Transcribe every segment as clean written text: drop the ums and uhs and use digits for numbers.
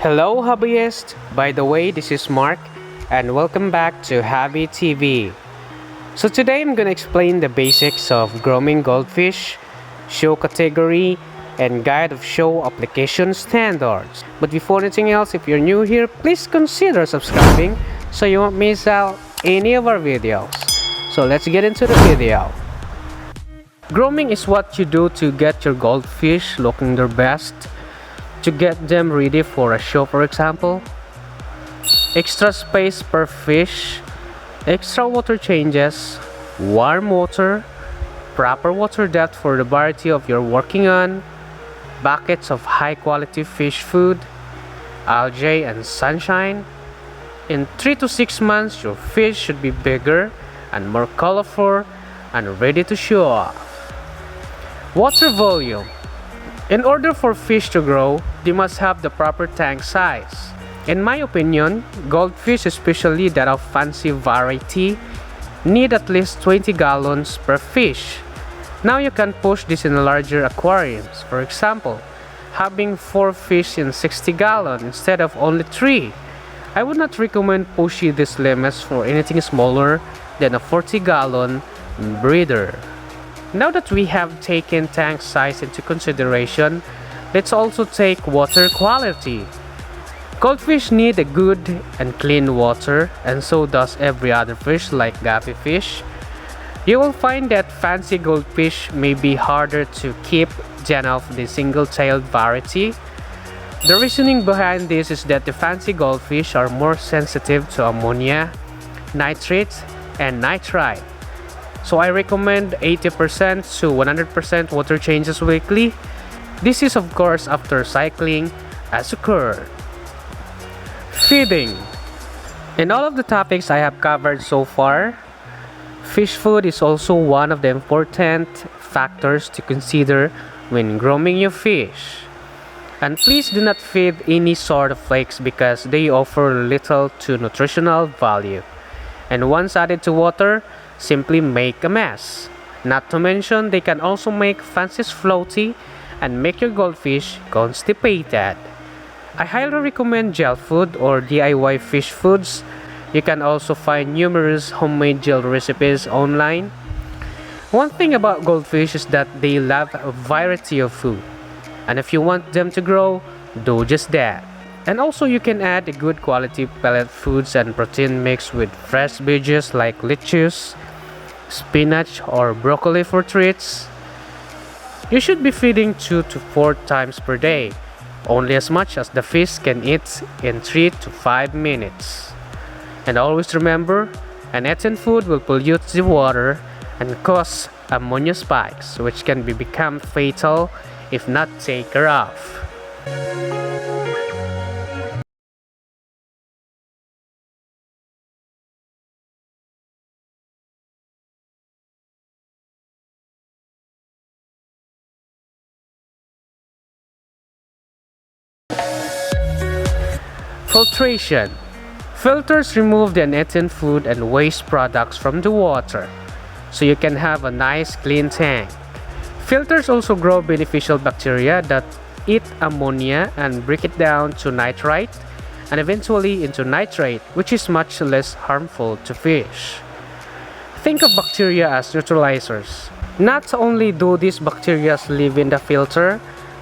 Hello hobbyists, by the way this is Mark and welcome back to Hobby TV. So today I'm gonna explain the basics of grooming goldfish, show category, and guide of show application standards. But before anything else, if you're new here, please consider subscribing so you won't miss out any of our videos. So let's get into the video. Grooming is what you do to get your goldfish looking their best, to get them ready for a show, for example. Extra space per fish, extra water changes, warm water, proper water depth for the variety of you're working on, buckets of high quality fish food, algae and sunshine. In 3 to 6 months your fish should be bigger and more colorful and ready to show off. Water volume. In order for fish to grow, they must have the proper tank size. In my opinion, goldfish, especially that of fancy variety, need at least 20 gallons per fish. Now you can push this in larger aquariums. For example, having 4 fish in 60 gallons instead of only 3. I would not recommend pushing these limits for anything smaller than a 40 gallon breeder. Now that we have taken tank size into consideration, let's also take water quality. Goldfish need a good and clean water, and so does every other fish like guppy fish. You will find that fancy goldfish may be harder to keep than of the single-tailed variety. The reasoning behind this is that the fancy goldfish are more sensitive to ammonia, nitrates, and nitrite. So I recommend 80% to 100% water changes weekly. This is of course after cycling has occurred. Feeding. In all of the topics I have covered so far, fish food is also one of the important factors to consider when grooming your fish. And please do not feed any sort of flakes because they offer little to nutritional value. And once added to water, simply make a mess. Not to mention, they can also make fancies floaty and make your goldfish constipated. I highly recommend gel food or DIY fish foods. You can also find numerous homemade gel recipes online. One thing about goldfish is that they love a variety of food. And if you want them to grow, do just that. And also you can add a good quality pellet foods and protein mix with fresh veggies like lettuce, spinach or broccoli for treats. You should be feeding 2 to 4 times per day, only as much as the fish can eat in 3 to 5 minutes. And always remember, an eaten food will pollute the water and cause ammonia spikes, which can become fatal if not taken care of. Filtration. Filters remove the uneaten food and waste products from the water, so you can have a nice clean tank. Filters also grow beneficial bacteria that eat ammonia and break it down to nitrite and eventually into nitrate, which is much less harmful to fish. Think of bacteria as neutralizers. Not only do these bacteria live in the filter,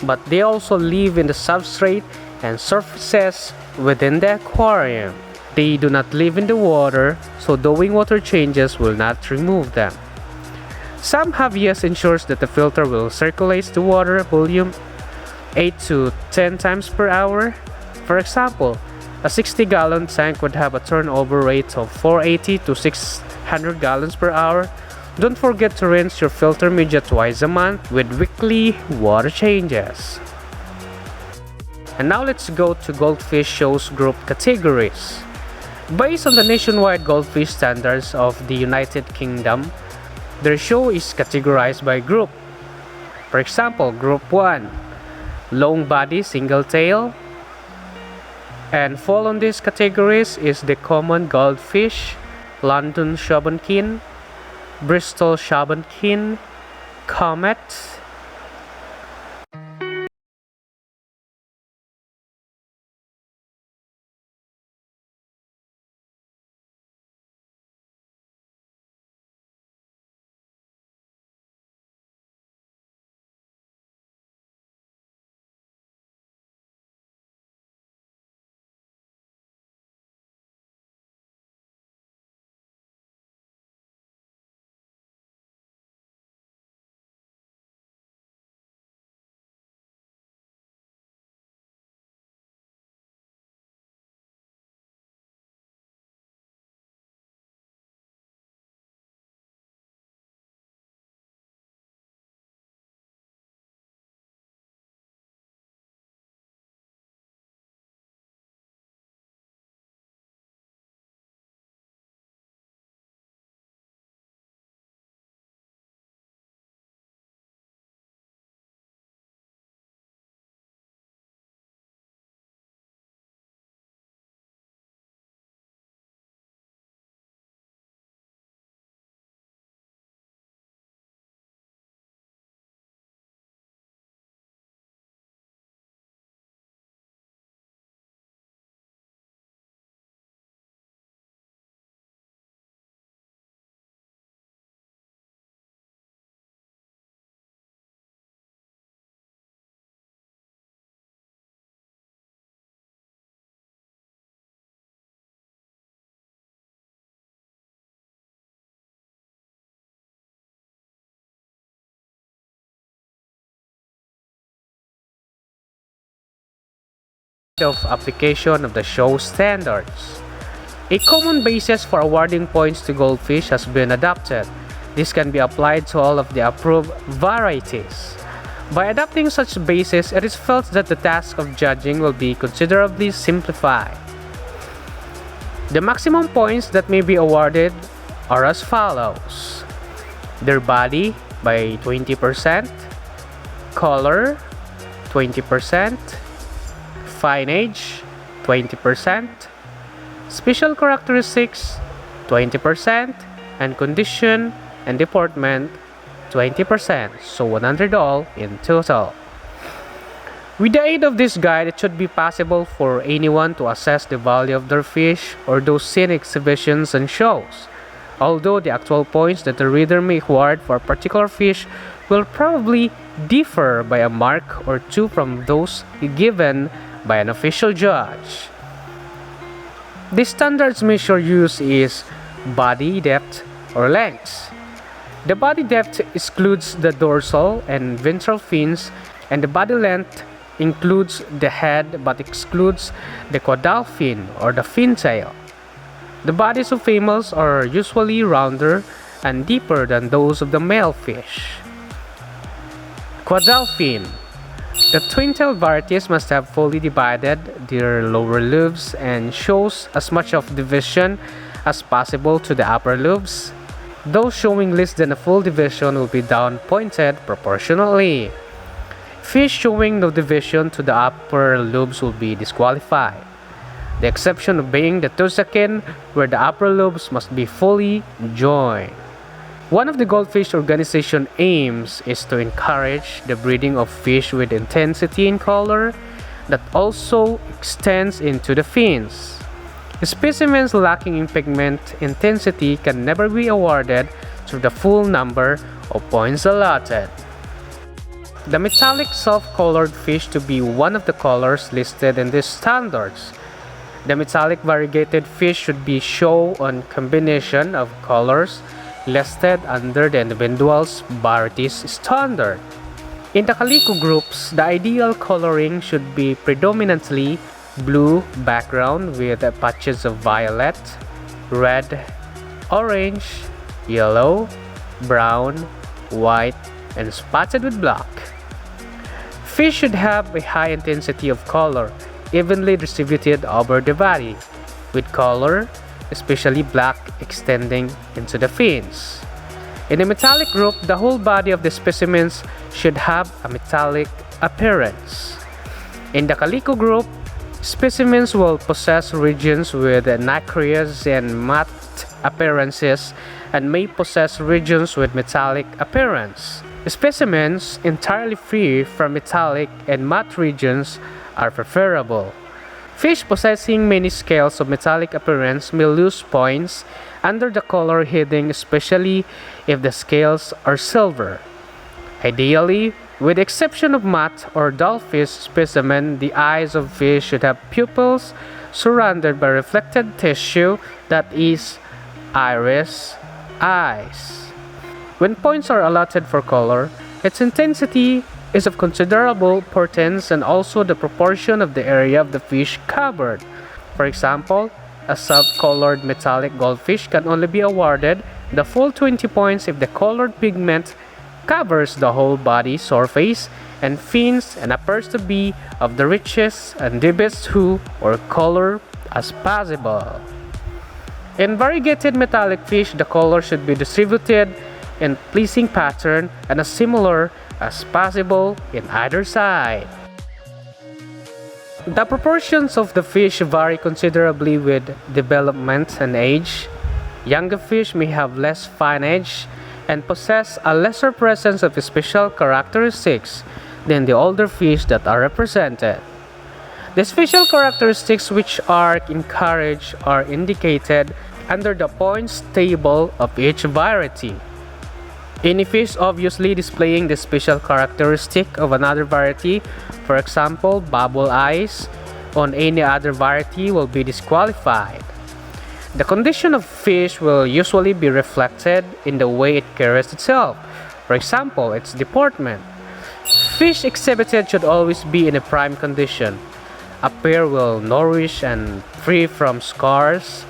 but they also live in the substrate and surfaces within the aquarium. They do not live in the water, so doing water changes will not remove them. Some hobbyists ensures that the filter will circulate the water volume 8 to 10 times per hour. For example, a 60-gallon tank would have a turnover rate of 480 to 600 gallons per hour. Don't forget to rinse your filter media twice a month with weekly water changes. And now let's go to goldfish shows group categories. Based on the nationwide goldfish standards of the United Kingdom, their show is categorized by group. For example, Group 1, long body single tail. And fall on these categories is the common goldfish, London Shovenkin, Bristol Shovenkin, Comet, of application of the show standards. A common basis for awarding points to goldfish has been adopted. This can be applied to all of the approved varieties. By adopting such basis, it is felt that the task of judging will be considerably simplified. The maximum points that may be awarded are as follows: their body by 20%, color 20%, fine age 20%, special characteristics 20%, and condition and deportment 20%, so 100 all in total. With the aid of this guide, it should be possible for anyone to assess the value of their fish or those seen in exhibitions and shows. Although the actual points that the reader may award for a particular fish will probably differ by a mark or two from those given by an official judge. The standards measure used is body depth or length. The body depth excludes the dorsal and ventral fins, and the body length includes the head but excludes the caudal fin or the fin tail. The bodies of females are usually rounder and deeper than those of the male fish. Caudal fin. The twin-tailed varieties must have fully divided their lower lobes and shows as much of division as possible to the upper lobes. Those showing less than a full division will be down-pointed proportionally. Fish showing no division to the upper lobes will be disqualified, the exception being the tussakin, where the upper lobes must be fully joined. One of the goldfish organization aims is to encourage the breeding of fish with intensity in color that also extends into the fins. Specimens lacking in pigment intensity can never be awarded to the full number of points allotted. The metallic self-colored fish to be one of the colors listed in these standards. The metallic variegated fish should be shown on combination of colors listed under the individual varieties standard. In the Calico groups, the ideal coloring should be predominantly blue background with patches of violet, red, orange, yellow, brown, white, and spotted with black. Fish should have a high intensity of color, evenly distributed over the body, with color, especially black, extending into the fins. In the metallic group, the whole body of the specimens should have a metallic appearance. In the Calico group, specimens will possess regions with nacreous and matte appearances and may possess regions with metallic appearance. Specimens entirely free from metallic and matte regions are preferable. Fish possessing many scales of metallic appearance may lose points under the color heading, especially if the scales are silver. Ideally, with the exception of matte or dull fish specimen, the eyes of fish should have pupils surrounded by reflected tissue, that is, iris, eyes. When points are allotted for color, its intensity is of considerable importance and also the proportion of the area of the fish covered. For example, a self-colored metallic goldfish can only be awarded the full 20 points if the colored pigment covers the whole body surface and fins and appears to be of the richest and deepest hue or color as possible. In variegated metallic fish, the color should be distributed in pleasing pattern and as similar as possible in either side. The proportions of the fish vary considerably with development and age. Younger fish may have less fine edge and possess a lesser presence of special characteristics than the older fish that are represented. The special characteristics which are encouraged are indicated under the points table of each variety. Any fish obviously displaying the special characteristic of another variety, for example, bubble eyes, on any other variety will be disqualified. The condition of fish will usually be reflected in the way it carries itself, for example, its deportment. Fish exhibited should always be in a prime condition. A pair will nourish and free from scars,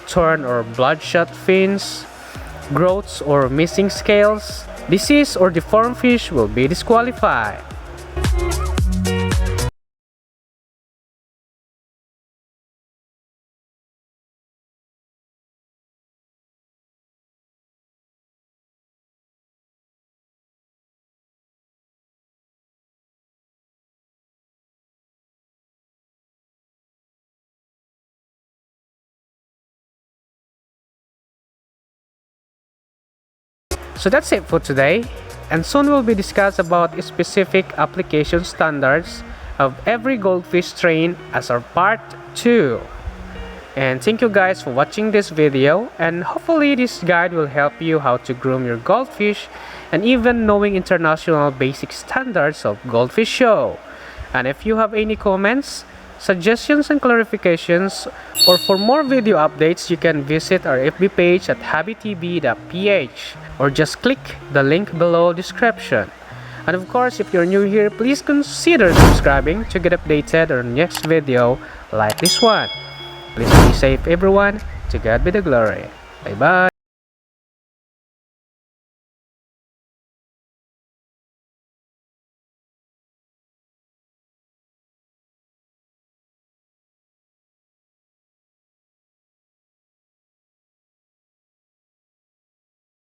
torn or bloodshot fins, growths or missing scales. Diseased or deformed fish will be disqualified. So that's it for today, and soon we'll be discuss about specific application standards of every goldfish strain as our part 2. And thank you guys for watching this video, and hopefully this guide will help you how to groom your goldfish and even knowing international basic standards of goldfish show. And if you have any comments, suggestions and clarifications, or for more video updates, you can visit our FB page at hobbytv.ph or just click the link below description. And of course, if you're new here, please consider subscribing to get updated on next video like this one. Please be safe everyone. To God be the glory. Bye bye.